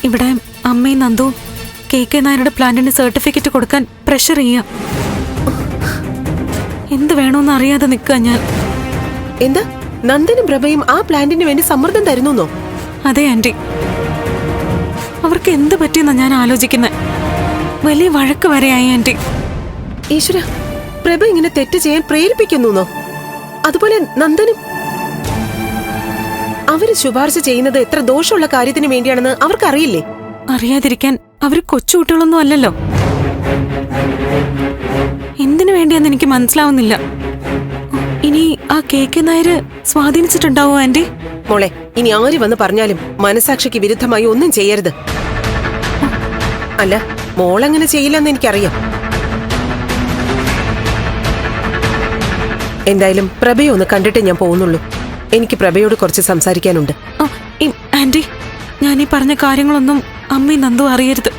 ഇവിടെ അമ്മയും നന്ദു KK നായരുടെ പ്ലാന്റിന് സർട്ടിഫിക്കറ്റ് കൊടുക്കാൻ പ്രഷർ ചെയ്യാം. എന്ത് വേണോന്ന് അറിയാതെ നിൽക്കുക ഞാൻ. എന്താ നന്ദനും പ്രഭയും ആ പ്ലാന്റിന് വേണ്ടി സമ്മർദ്ദം തരുന്നോ? അതെ ആന്റി, അവർക്ക് എന്ത് പറ്റിയെന്നാ ഞാൻ ആലോചിക്കുന്നത്. വലിയ വഴക്ക് വരെയായി ആന്റി. ഈശ്വര, പ്രഭ ഇങ്ങനെ തെറ്റ് ചെയ്യാൻ പ്രേരിപ്പിക്കുന്നോ? അതുപോലെ നന്ദനും അവര് ശുപാർശ ചെയ്യുന്നത് എത്ര ദോഷമുള്ള കാര്യത്തിന് വേണ്ടിയാണെന്ന് അവർക്കറിയില്ലേ? അറിയാതിരിക്കാൻ അവര് കൊച്ചുകുട്ടികളൊന്നും അല്ലല്ലോ. എന്തിനു വേണ്ടിയാന്ന് എനിക്ക് മനസ്സിലാവുന്നില്ല. ഇനി ആ KK നായര് സ്വാധീനിച്ചിട്ടുണ്ടാവോ ആന്റി? മോളെ, ഇനി ആര് വന്ന് പറഞ്ഞാലും മനസാക്ഷിക്ക് വിരുദ്ധമായി ഒന്നും ചെയ്യരുത്. അല്ല, മോളങ്ങനെ ചെയ്യില്ലെന്ന് എനിക്കറിയാം. എന്തായാലും പ്രഭയെ ഒന്ന് കണ്ടിട്ട് ഞാൻ പോകുന്നുള്ളൂ. എനിക്ക് പ്രഭയോട് കുറച്ച് സംസാരിക്കാനുണ്ട്. ആന്റി, ഞാൻ ഈ പറഞ്ഞ കാര്യങ്ങളൊന്നും അമ്മയും നന്ദു അറിയരുത്.